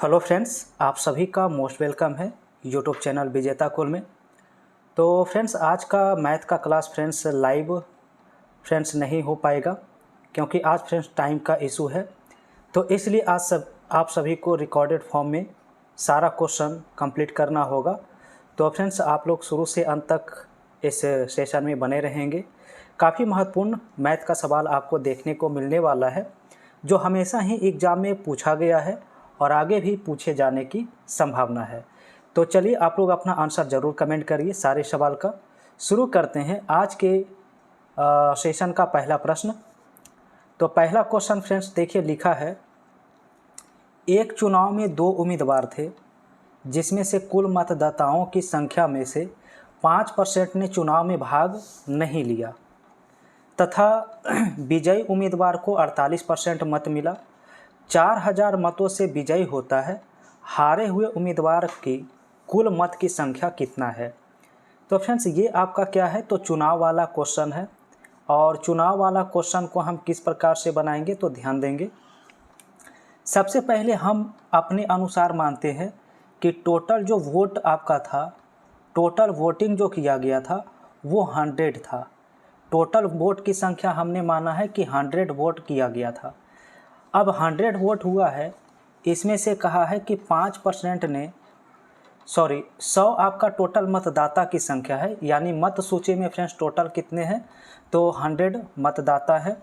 Hello friends, आप सभी का मोस्ट वेलकम है यूट्यूब चैनल विजेता कुल में। तो फ्रेंड्स, आज का मैथ का क्लास फ्रेंड्स लाइव फ्रेंड्स नहीं हो पाएगा क्योंकि आज फ्रेंड्स टाइम का इशू है। तो इसलिए आज आप सभी को रिकॉर्डेड फॉर्म में सारा क्वेश्चन कंप्लीट करना होगा। तो फ्रेंड्स, आप लोग शुरू से अंत तक इस सेशन में बने रहेंगे। काफ़ी महत्वपूर्ण मैथ का सवाल आपको देखने को मिलने वाला है जो हमेशा ही एग्ज़ाम में पूछा गया है और आगे भी पूछे जाने की संभावना है। तो चलिए, आप लोग अपना आंसर ज़रूर कमेंट करिए सारे सवाल का। शुरू करते हैं आज के सेशन का पहला प्रश्न। तो पहला क्वेश्चन फ्रेंड्स देखिए, लिखा है एक चुनाव में 2 उम्मीदवार थे जिसमें से कुल मतदाताओं की संख्या में से 5% ने चुनाव में भाग नहीं लिया तथा विजयी उम्मीदवार को 48% मत मिला। 4000 मतों से विजयी होता है। हारे हुए उम्मीदवार की कुल मत की संख्या कितना है। तो फ्रेंड्स, ये आपका क्या है, तो चुनाव वाला क्वेश्चन है। और चुनाव वाला क्वेश्चन को हम किस प्रकार से बनाएंगे तो ध्यान देंगे। सबसे पहले हम अपने अनुसार मानते हैं कि टोटल जो वोट आपका था, टोटल वोटिंग जो किया गया था वो 100 था। टोटल वोट की संख्या हमने माना है कि 100 वोट किया गया था। अब 100 वोट हुआ है, इसमें से कहा है कि 5% ने 100 आपका टोटल मतदाता की संख्या है, यानी मत सूची में फ्रेंड्स टोटल कितने हैं तो 100 मतदाता है।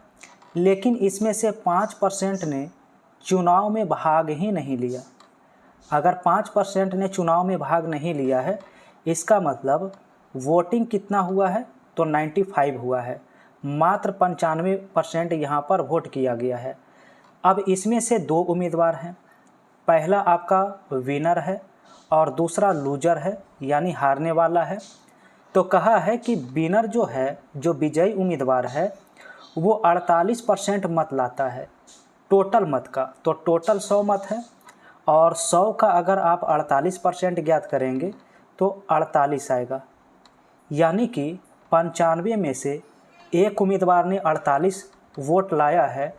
लेकिन इसमें से 5% ने चुनाव में भाग ही नहीं लिया। अगर 5% ने चुनाव में भाग नहीं लिया है, इसका मतलब वोटिंग कितना हुआ है तो 95 हुआ है। मात्र 95% यहाँ पर वोट किया गया है। अब इसमें से 2 उम्मीदवार हैं, पहला आपका विनर है और दूसरा लूजर है, यानी हारने वाला है। तो कहा है कि विनर जो है, जो विजयी उम्मीदवार है, वो 48% मत लाता है टोटल मत का। तो टोटल 100 मत है और 100 का अगर आप 48% ज्ञात करेंगे तो 48 आएगा। यानी कि 95 में से एक उम्मीदवार ने 48 वोट लाया है,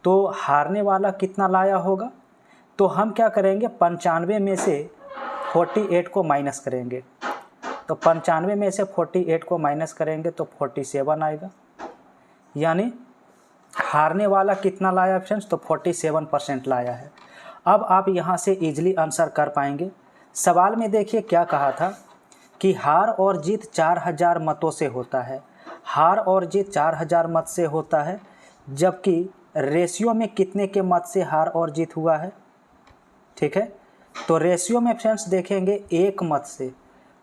तो हारने वाला कितना लाया होगा। तो हम क्या करेंगे, 95 में से 48 को माइनस करेंगे। तो 95 में से 48 को माइनस करेंगे तो 47 आएगा। यानी हारने वाला कितना लाया फ्रेंड्स तो 47% लाया है। अब आप यहाँ से इजीली आंसर कर पाएंगे। सवाल में देखिए क्या कहा था कि हार और जीत 4000 मतों से होता है। हार और जीत 4000 मत से होता है, जबकि रेशियो में कितने के मत से हार और जीत हुआ है। ठीक है, तो रेशियो में फ्रेंड्स देखेंगे 1 मत से,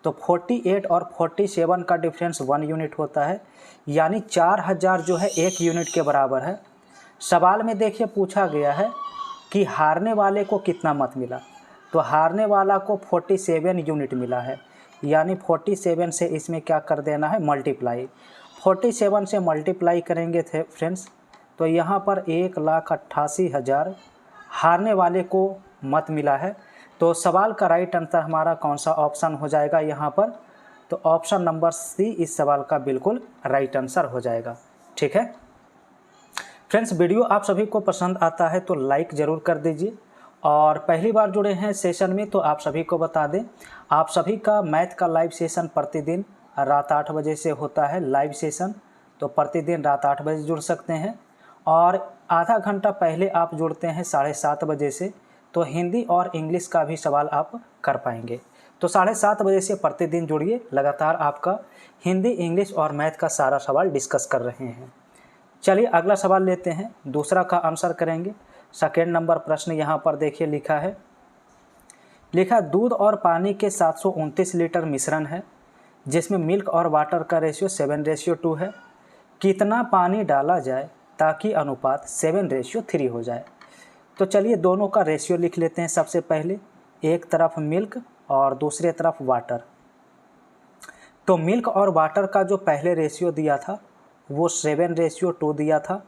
तो 48 और 47 का डिफरेंस 1 यूनिट होता है, यानी 4000 जो है 1 यूनिट के बराबर है। सवाल में देखिए पूछा गया है कि हारने वाले को कितना मत मिला, तो हारने वाला को 47 यूनिट मिला है, यानी 47 से इसमें क्या कर देना है मल्टीप्लाई। 47 से मल्टीप्लाई करेंगे थे फ्रेंड्स, तो यहाँ पर 1,88,000 हारने वाले को मत मिला है। तो सवाल का राइट आंसर हमारा कौन सा ऑप्शन हो जाएगा यहाँ पर, तो ऑप्शन नंबर सी इस सवाल का बिल्कुल राइट आंसर हो जाएगा। ठीक है फ्रेंड्स, वीडियो आप सभी को पसंद आता है तो लाइक ज़रूर कर दीजिए। और पहली बार जुड़े हैं सेशन में तो आप सभी को बता दें, आप सभी का मैथ का लाइव सेशन प्रतिदिन रात 8 बजे से होता है लाइव सेशन। तो प्रतिदिन रात 8 बजे जुड़ सकते हैं और आधा घंटा पहले आप जुड़ते हैं 7:30 बजे से, तो हिंदी और इंग्लिश का भी सवाल आप कर पाएंगे। तो 7:30 बजे से प्रतिदिन जुड़िए, लगातार आपका हिंदी, इंग्लिश और मैथ का सारा सवाल डिस्कस कर रहे हैं। चलिए अगला सवाल लेते हैं, दूसरा का आंसर करेंगे। सेकेंड नंबर प्रश्न यहाँ पर देखिए लिखा दूध और पानी के 729 लीटर मिश्रण है जिसमें मिल्क और वाटर का रेशियो 7:2 है। कितना पानी डाला जाए ताकि अनुपात 7:3 हो जाए। तो चलिए दोनों का रेशियो लिख लेते हैं। सबसे पहले एक तरफ मिल्क और दूसरे तरफ वाटर। तो मिल्क और वाटर का जो पहले रेशियो दिया था वो 7:2 दिया था,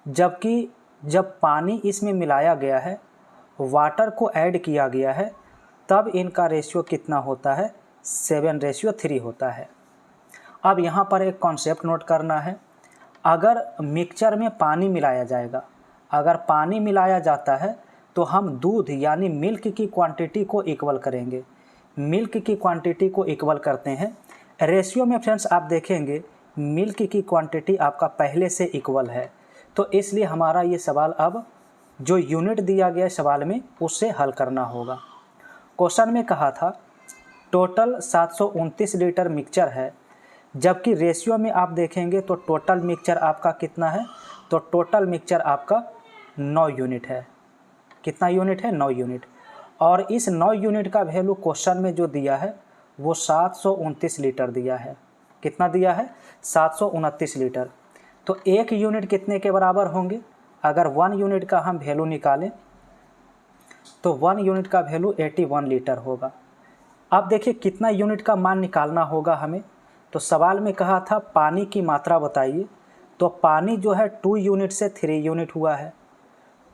जबकि जब पानी इसमें मिलाया गया है, वाटर को ऐड किया गया है, तब इनका रेशियो कितना होता है 7:3 होता है। अब यहाँ पर एक कॉन्सेप्ट नोट करना है, अगर मिक्सचर में पानी मिलाया जाएगा, अगर पानी मिलाया जाता है तो हम दूध यानी मिल्क की क्वांटिटी को इक्वल करेंगे। मिल्क की क्वांटिटी को इक्वल करते हैं। रेशियो में फ्रेंड्स आप देखेंगे मिल्क की क्वांटिटी आपका पहले से इक्वल है, तो इसलिए हमारा ये सवाल अब जो यूनिट दिया गया सवाल में उससे हल करना होगा। क्वेश्चन में कहा था टोटल 729 लीटर मिक्सचर है, जबकि रेशियो में आप देखेंगे तो टोटल मिक्सचर आपका कितना है, तो टोटल मिक्सचर आपका 9 यूनिट है। कितना यूनिट है? 9 यूनिट। और इस 9 यूनिट का वैल्यू क्वेश्चन में जो दिया है वो 729 लीटर दिया है। कितना दिया है? 729 लीटर। तो एक यूनिट कितने के बराबर होंगे? अगर 1 यूनिट का हम वैल्यू निकालें तो 1 यूनिट का वैल्यू 81 लीटर होगा। अब देखिए कितना यूनिट का मान निकालना होगा हमें। तो सवाल में कहा था पानी की मात्रा बताइए, तो पानी जो है 2 यूनिट से 3 यूनिट हुआ है।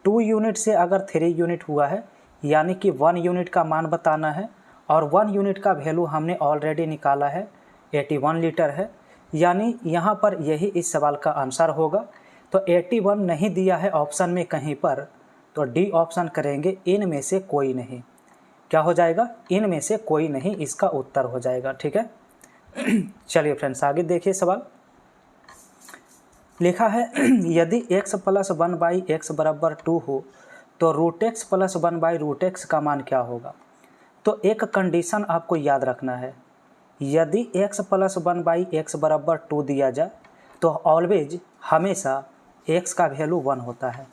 2 यूनिट से अगर 3 यूनिट हुआ है यानी कि 1 यूनिट का मान बताना है, और 1 यूनिट का वैल्यू हमने ऑलरेडी निकाला है 81 लीटर है, यानी यहाँ पर यही इस सवाल का आंसर होगा। तो 81 नहीं दिया है ऑप्शन में कहीं पर, तो डी ऑप्शन करेंगे, इनमें से कोई नहीं। क्या हो जाएगा? इनमें से कोई नहीं इसका उत्तर हो जाएगा। ठीक है, चलिए फ्रेंड्स आगे देखिए सवाल। लिखा है यदि x + 1/x = 2 हो तो √x + 1/√x का मान क्या होगा? तो एक कंडीशन आपको याद रखना है, यदि x + 1/x = 2 दिया जाए तो ऑलवेज हमेशा x का वैल्यू 1 होता है।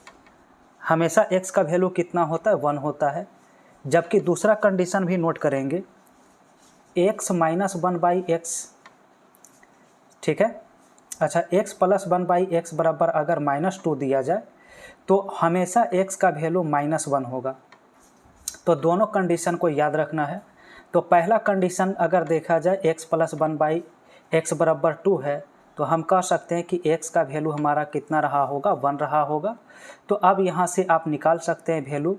हमेशा x का वैल्यू कितना होता है? 1 होता है। जबकि दूसरा कंडीशन भी नोट करेंगे, x - 1/x, ठीक है। अच्छा, x + 1/x बराबर अगर -2 दिया जाए तो हमेशा x का वैल्यू -1 होगा। तो दोनों कंडीशन को याद रखना है। तो पहला कंडीशन अगर देखा जाए x + 1/x = 2 है, तो हम कह सकते हैं कि x का वैल्यू हमारा कितना रहा होगा? 1 रहा होगा। तो अब यहाँ से आप निकाल सकते हैं वैल्यू,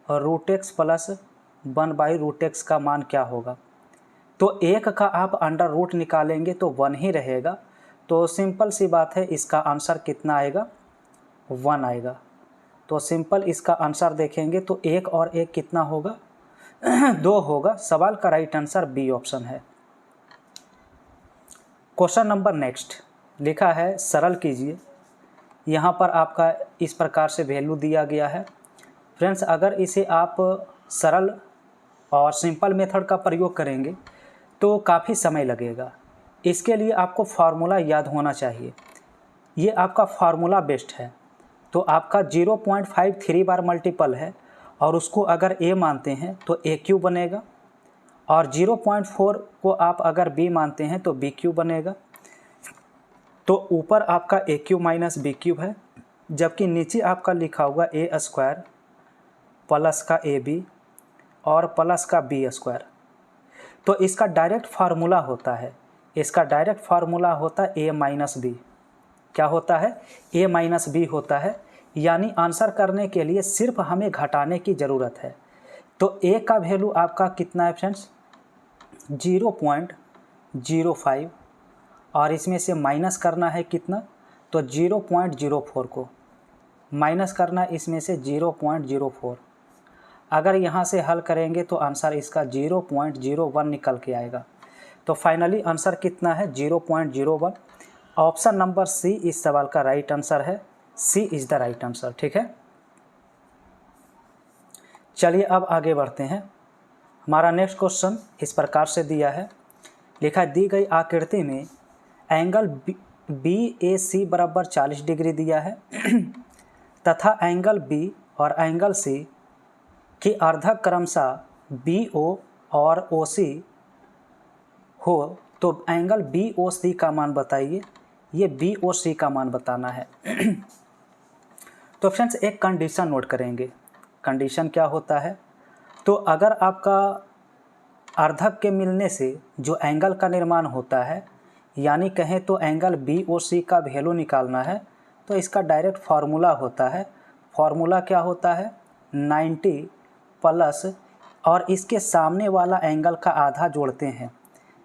और √x + 1/√x का मान क्या होगा? तो 1 का आप अंडर रूट निकालेंगे तो 1 ही रहेगा। तो सिंपल सी बात है, इसका आंसर कितना आएगा? 1 आएगा। तो सिंपल इसका आंसर देखेंगे तो 1 और 1 कितना होगा? 2 होगा। सवाल का राइट आंसर बी ऑप्शन है। क्वेश्चन नंबर नेक्स्ट लिखा है सरल कीजिए। यहाँ पर आपका इस प्रकार से वैल्यू दिया गया है। फ्रेंड्स अगर इसे आप सरल और सिंपल मेथड का प्रयोग करेंगे तो काफ़ी समय लगेगा। इसके लिए आपको फार्मूला याद होना चाहिए। ये आपका फार्मूला बेस्ड है। तो आपका 0.53 बार मल्टीपल है, और उसको अगर a मानते हैं तो a³ बनेगा, और 0.4 को आप अगर b मानते हैं तो b³ बनेगा। तो ऊपर आपका a³ - b³ है, जबकि नीचे आपका लिखा हुआ a² प्लस का ab और प्लस का b²। तो इसका डायरेक्ट फार्मूला होता है, इसका डायरेक्ट फार्मूला होता है a - b। क्या होता है? a - b होता है। यानी आंसर करने के लिए सिर्फ हमें घटाने की ज़रूरत है। तो a का वैल्यू आपका कितना है फ्रेंड्स? 0.05, और इसमें से माइनस करना है कितना? तो 0.04 को माइनस करना है इसमें से 0.04। अगर यहाँ से हल करेंगे तो आंसर इसका 0.01 निकल के आएगा। तो फाइनली आंसर कितना है? 0.01। ऑप्शन नंबर सी इस सवाल का राइट आंसर है। सी इज़ द राइट आंसर। ठीक है, चलिए अब आगे बढ़ते हैं। हमारा नेक्स्ट क्वेश्चन इस प्रकार से दिया है। लिखा है दी गई आकृति में एंगल BAC बराबर 40 डिग्री दिया है तथा एंगल B और एंगल C की अर्धक क्रमशः BO और OC हो, तो एंगल BOC का मान बताइए। ये BOC का मान बताना है। तो फ्रेंड्स एक कंडीशन नोट करेंगे। कंडीशन क्या होता है? तो अगर आपका अर्धक के मिलने से जो एंगल का निर्माण होता है, यानी कहें तो एंगल BOC का वैल्यू निकालना है, तो इसका डायरेक्ट फार्मूला होता है। फार्मूला क्या होता है? 90 प्लस और इसके सामने वाला एंगल का आधा जोड़ते हैं,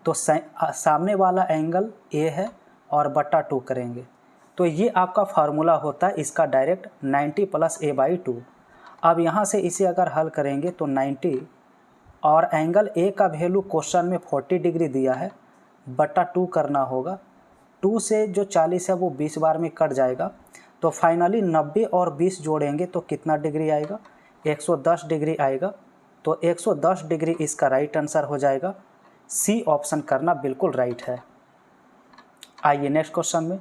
तो सामने वाला एंगल A है और बटा 2 करेंगे, तो ये आपका फार्मूला होता है। इसका डायरेक्ट 90 + a/2। अब यहाँ से इसे अगर हल करेंगे तो 90 और एंगल ए का वैल्यू क्वेश्चन में 40 डिग्री दिया है, बटा 2 करना होगा। 2 से जो 40 है वो 20 बार में कट जाएगा, तो फाइनली 90 और 20 जोड़ेंगे तो कितना डिग्री आएगा, 110 डिग्री आएगा। तो 110 डिग्री इसका राइट आंसर हो जाएगा। सी ऑप्शन करना बिल्कुल राइट है। आइए नेक्स्ट क्वेश्चन में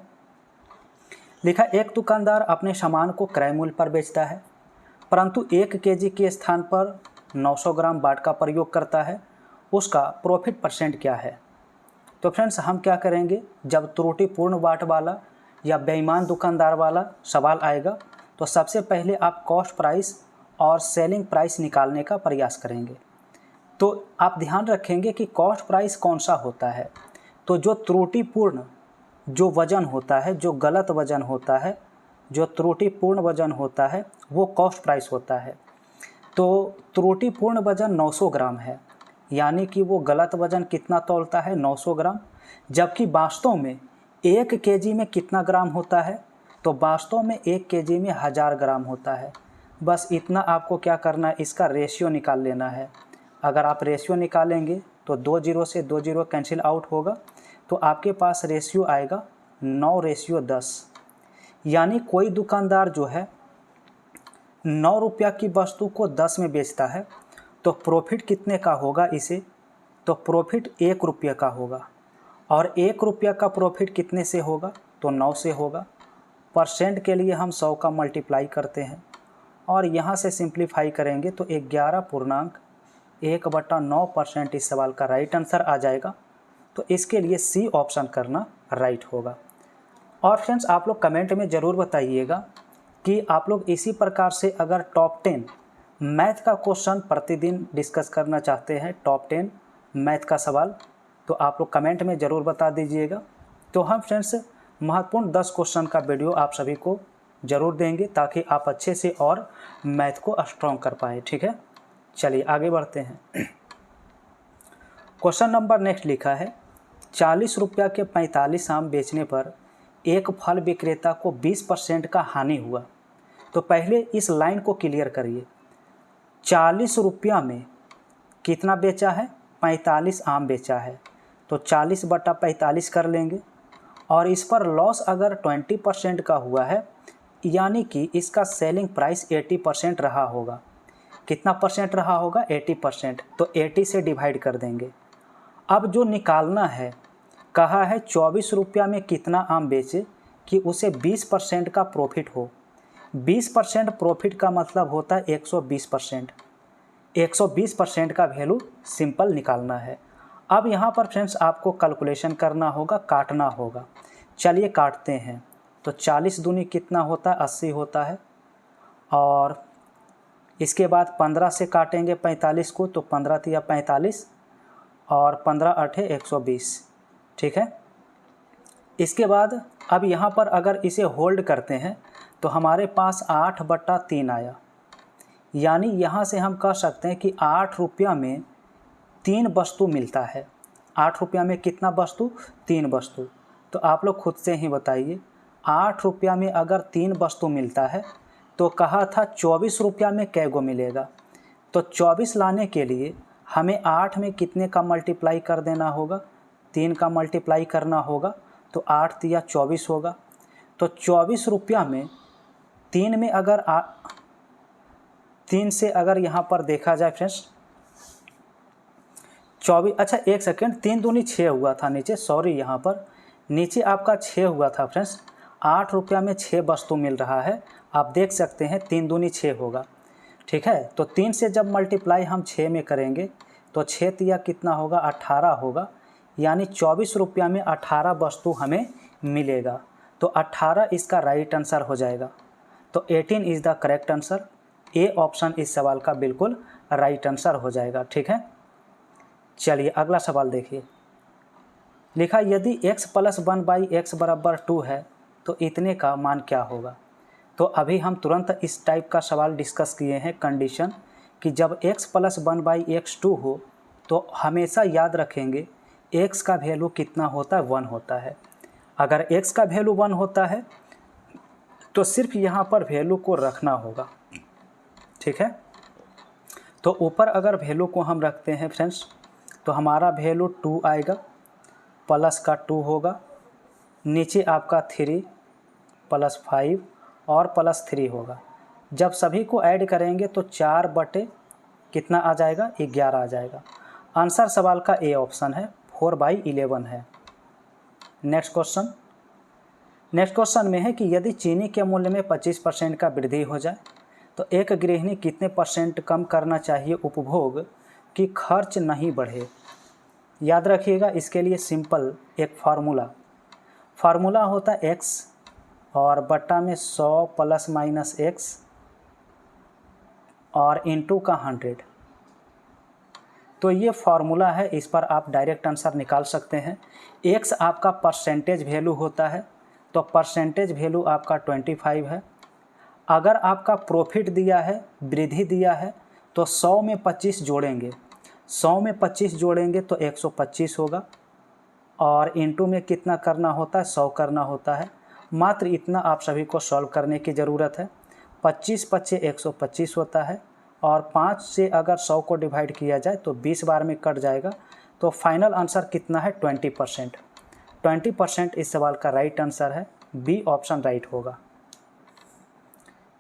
लिखा, एक दुकानदार अपने सामान को क्रय मूल्य पर बेचता है, परंतु 1 केजी के स्थान पर 900 ग्राम बाट का प्रयोग करता है, उसका प्रॉफिट परसेंट क्या है। तो फ्रेंड्स हम क्या करेंगे, जब त्रुटिपूर्ण बाट वाला या बेईमान दुकानदार वाला सवाल आएगा तो सबसे पहले आप कॉस्ट प्राइस और सेलिंग प्राइस निकालने का प्रयास करेंगे। तो आप ध्यान रखेंगे कि कॉस्ट प्राइस कौन सा होता है, तो जो त्रुटिपूर्ण जो वज़न होता है, जो गलत वज़न होता है, जो त्रुटिपूर्ण वज़न होता है वो कॉस्ट प्राइस होता है। तो त्रुटिपूर्ण वज़न 900 ग्राम है, यानी कि वो गलत वज़न कितना तौलता है, 900 ग्राम। जबकि वास्तव में 1 केजी में कितना ग्राम होता है, तो वास्तव में 1 केजी में 1000 ग्राम होता है। बस इतना आपको क्या करना है, इसका रेशियो निकाल लेना है। अगर आप रेशियो निकालेंगे तो 2 जीरो से 2 जीरो कैंसिल आउट होगा, तो आपके पास रेशियो आएगा 9:10। यानी कोई दुकानदार जो है 9 रुपया की वस्तु को 10 में बेचता है, तो प्रॉफिट कितने का होगा इसे, तो प्रॉफिट 1 रुपये का होगा। और 1 रुपया का प्रॉफिट कितने से होगा, तो 9 से होगा। परसेंट के लिए हम 100 का मल्टीप्लाई करते हैं और यहाँ से सिंप्लीफाई करेंगे तो 11.1/9% इस सवाल का राइट आंसर आ जाएगा। तो इसके लिए सी ऑप्शन करना राइट होगा। और फ्रेंड्स आप लोग कमेंट में ज़रूर बताइएगा कि आप लोग इसी प्रकार से अगर टॉप 10 मैथ का क्वेश्चन प्रतिदिन डिस्कस करना चाहते हैं, टॉप 10 मैथ का सवाल, तो आप लोग कमेंट में ज़रूर बता दीजिएगा। तो हम फ्रेंड्स महत्वपूर्ण 10 क्वेश्चन का वीडियो आप सभी को ज़रूर देंगे ताकि आप अच्छे से और मैथ को स्ट्रॉन्ग कर पाएँ। ठीक है, चलिए आगे बढ़ते हैं। क्वेश्चन नंबर नेक्स्ट लिखा है, 40 रुपया के 45 आम बेचने पर एक फल विक्रेता को 20% का हानि हुआ। तो पहले इस लाइन को क्लियर करिए, 40 रुपया में कितना बेचा है, 45 आम बेचा है, तो 40/45 कर लेंगे। और इस पर लॉस अगर 20% का हुआ है, यानी कि इसका सेलिंग प्राइस 80% रहा होगा। कितना परसेंट रहा होगा, 80%, तो 80 से डिवाइड कर देंगे। अब जो निकालना है, कहा है 24 रुपया में कितना आम बेचे कि उसे 20% का प्रॉफिट हो। 20% प्रॉफिट का मतलब होता है 120%। 120% का वैल्यू सिंपल निकालना है। अब यहाँ पर फ्रेंड्स आपको कैलकुलेशन करना होगा, काटना होगा। चलिए काटते हैं। तो 40 दूनी कितना होता है, 80 होता है। और इसके बाद 15 से काटेंगे 45 को, तो 15 तिया 45 और 15 8 120। ठीक है, इसके बाद अब यहाँ पर अगर इसे होल्ड करते हैं तो हमारे पास 8/3 आया। यानी यहाँ से हम कह सकते हैं कि 8 रुपया में 3 वस्तु मिलता है। 8 रुपया में कितना वस्तु, 3 वस्तु। तो आप लोग खुद से ही बताइए, 8 रुपया में अगर 3 वस्तु मिलता है तो कहा था 24 रुपया में कै गो मिलेगा। तो 24 लाने के लिए हमें 8 में कितने का मल्टीप्लाई कर देना होगा, 3 का मल्टीप्लाई करना होगा, तो 8 तिया 24 होगा। तो 24 रुपया में 3 में अगर 3 से अगर यहाँ पर देखा जाए फ्रेंड्स 24, अच्छा एक सेकेंड, 3 दूनी 6 हुआ था नीचे, सॉरी, यहाँ पर नीचे आपका 6 हुआ था फ्रेंड्स। 8 रुपया में 6 वस्तु मिल रहा है, आप देख सकते हैं 3 दूनी 6 होगा। ठीक है, तो 3 से जब मल्टीप्लाई हम 6 में करेंगे तो 6 तिया कितना होगा, 18 होगा। यानी 24 रुपया में 18 वस्तु हमें मिलेगा। तो 18 इसका राइट आंसर हो जाएगा। तो 18 is the correct answer. A option इस सवाल का बिल्कुल राइट आंसर हो जाएगा। ठीक है, चलिए अगला सवाल देखिए। लिखा, यदि x + 1/x = 2 है तो इतने का मान क्या होगा। तो अभी हम तुरंत इस टाइप का सवाल डिस्कस किए हैं, कंडीशन कि जब x + 1/x 2 हो तो हमेशा याद रखेंगे x का वैल्यू कितना होता है, 1 होता है। अगर x का वैल्यू 1 होता है तो सिर्फ यहाँ पर वैल्यू को रखना होगा। ठीक है। तो ऊपर अगर वैल्यू को हम रखते हैं फ्रेंड्स, तो हमारा वैल्यू 2 आएगा, प्लस का 2 होगा, नीचे आपका 3 प्लस 5 और प्लस 3 होगा। जब सभी को ऐड करेंगे तो 4 बटे कितना आ जाएगा, 11 आ जाएगा। आंसर सवाल का ए ऑप्शन है, 4/11 है। नेक्स्ट क्वेश्चन में है कि यदि चीनी के मूल्य में 25% का वृद्धि हो जाए तो एक गृहिणी कितने % कम करना चाहिए उपभोग कि खर्च नहीं बढ़े। याद रखिएगा, इसके लिए सिंपल एक फार्मूला होता है x और बट्टा में 100 प्लस माइनस x और इंटू का 100। तो ये फार्मूला है, इस पर आप डायरेक्ट आंसर निकाल सकते हैं। x आपका परसेंटेज वैल्यू होता है, तो परसेंटेज वैल्यू आपका 25 है। अगर आपका प्रॉफिट दिया है, वृद्धि दिया है, तो 100 में 25 जोड़ेंगे, 100 में 25 जोड़ेंगे तो 125 होगा, और इंटू में कितना करना होता है, 100 करना होता है। मात्र इतना आप सभी को सॉल्व करने की ज़रूरत है। 25 पच्चे 125 होता है, और 5 से अगर 100 को डिवाइड किया जाए तो 20 बार में कट जाएगा। तो फाइनल आंसर कितना है, 20%। 20% इस सवाल का राइट आंसर है, बी ऑप्शन राइट होगा।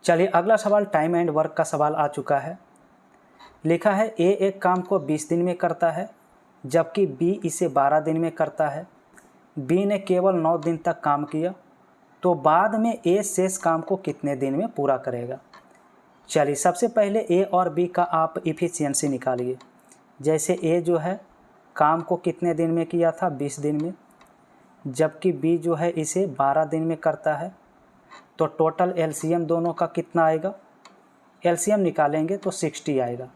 चलिए अगला सवाल टाइम एंड वर्क का सवाल आ चुका है। लिखा है ए एक काम को 20 दिन में करता है जबकि बी इसे 12 दिन में करता है। बी ने केवल 9 दिन तक काम किया, तो बाद में ए शेष काम को कितने दिन में पूरा करेगा। चलिए सबसे पहले ए और बी का आप इफ़िशियंसी निकालिए। जैसे ए जो है काम को कितने दिन में किया था, 20 दिन में, जबकि बी जो है इसे 12 दिन में करता है। तो टोटल एलसीएम दोनों का कितना आएगा, एलसीएम निकालेंगे तो 60 आएगा।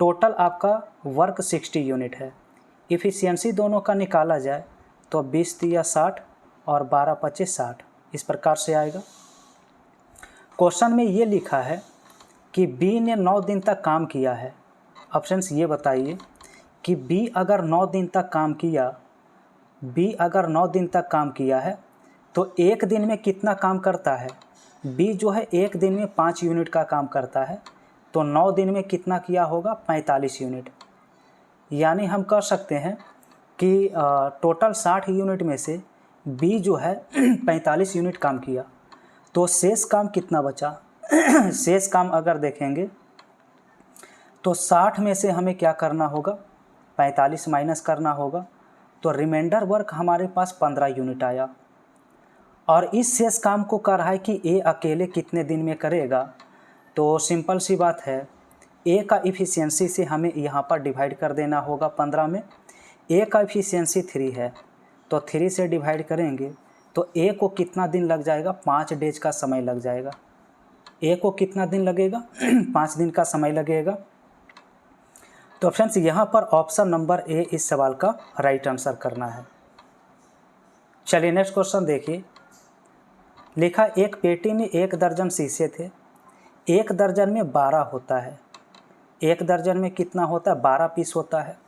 टोटल आपका वर्क 60 यूनिट है। इफ़िशियंसी दोनों का निकाला जाए तो 20 तिया 60 और 12 पच्चे 60, इस प्रकार से आएगा। क्वेश्चन में ये लिखा है कि बी ने 9 दिन तक काम किया है। अब फ्रेंड्स ये बताइए कि बी अगर 9 दिन तक काम किया है तो एक दिन में कितना काम करता है। बी जो है एक दिन में 5 यूनिट का काम करता है, तो 9 दिन में कितना किया होगा, 45 यूनिट। यानी हम कह सकते हैं कि टोटल 60 यूनिट में से बी जो है 45 यूनिट काम किया, तो शेष काम कितना बचा। शेष काम अगर देखेंगे तो 60 में से हमें क्या करना होगा, 45 माइनस करना होगा, तो रिमाइंडर वर्क हमारे पास 15 यूनिट आया। और इस शेष काम को कर रहा है कि ए अकेले कितने दिन में करेगा। तो सिंपल सी बात है, ए का इफ़िशियंसी से हमें यहाँ पर डिवाइड कर देना होगा 15 में। ए का इफ़िशियंसी 3 है, तो 3 से डिवाइड करेंगे तो ए को कितना दिन लग जाएगा, 5 डेज का समय लग जाएगा। ए को कितना दिन लगेगा, 5 दिन का समय लगेगा। तो फ्रेंड्स यहाँ पर ऑप्शन नंबर ए इस सवाल का राइट आंसर करना है। चलिए नेक्स्ट क्वेश्चन देखिए। लिखा एक पेटी में 1 दर्जन शीशे थे, 1 दर्जन में 12 होता है। 1 दर्जन में कितना होता है, 12 पीस होता है।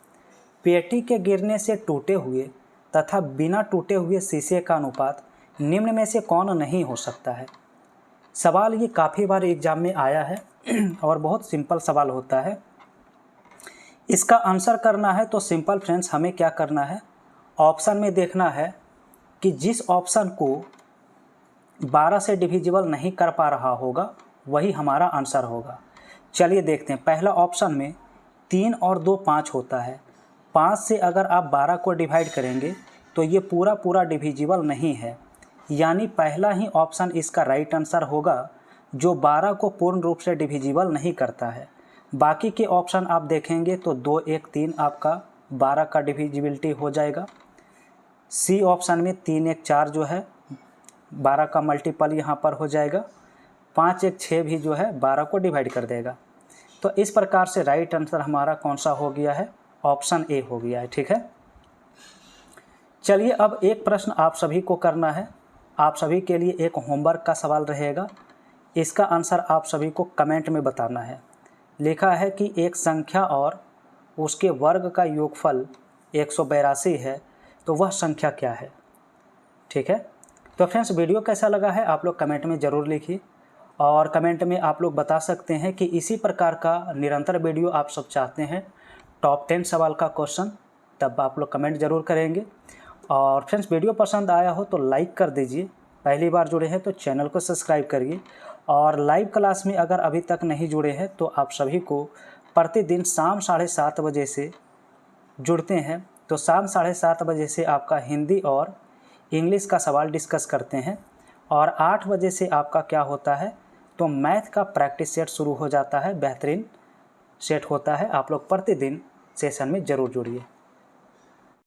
पेटी के गिरने से टूटे हुए तथा बिना टूटे हुए शीशे का अनुपात निम्न में से कौन नहीं हो सकता है। सवाल ये काफ़ी बार एग्जाम में आया है और बहुत सिंपल सवाल होता है। इसका आंसर करना है तो सिंपल फ्रेंड्स हमें क्या करना है, ऑप्शन में देखना है कि जिस ऑप्शन को 12 से डिविजिबल नहीं कर पा रहा होगा वही हमारा आंसर होगा। चलिए देखते हैं। पहला ऑप्शन में 3 और 2 5 होता है। 5 से अगर आप 12 को डिवाइड करेंगे तो ये पूरा डिविजिबल नहीं है, यानी पहला ही ऑप्शन इसका राइट आंसर होगा जो 12 को पूर्ण रूप से डिविजिबल नहीं करता है। बाकी के ऑप्शन आप देखेंगे तो 2 1 3 आपका 12 का डिविजिबिलिटी हो जाएगा। सी ऑप्शन में 3 1 4 जो है 12 का मल्टीपल यहाँ पर हो जाएगा। 5 1 6 भी जो है 12 को डिवाइड कर देगा। तो इस प्रकार से राइट आंसर हमारा कौन सा हो गया है, ऑप्शन ए हो गया है। ठीक है। चलिए अब एक प्रश्न आप सभी को करना है। आप सभी के लिए एक होमवर्क का सवाल रहेगा। इसका आंसर आप सभी को कमेंट में बताना है। लिखा है कि एक संख्या और उसके वर्ग का योगफल 182 है, तो वह संख्या क्या है। ठीक है। तो फ्रेंड्स वीडियो कैसा लगा है आप लोग कमेंट में ज़रूर लिखिए, और कमेंट में आप लोग बता सकते हैं कि इसी प्रकार का निरंतर वीडियो आप सब चाहते हैं, टॉप 10 सवाल का क्वेश्चन, तब आप लोग कमेंट ज़रूर करेंगे। और फ्रेंड्स वीडियो पसंद आया हो तो लाइक कर दीजिए, पहली बार जुड़े हैं तो चैनल को सब्सक्राइब करिए। और लाइव क्लास में अगर अभी तक नहीं जुड़े हैं तो आप सभी को प्रतिदिन शाम 7:30 बजे से जुड़ते हैं, तो शाम 7:30 बजे से आपका हिंदी और इंग्लिश का सवाल डिस्कस करते हैं। और 8 बजे से आपका क्या होता है, तो मैथ का प्रैक्टिस सेट शुरू हो जाता है, बेहतरीन सेट होता है। आप लोग प्रतिदिन सेशन में ज़रूर जुड़िए।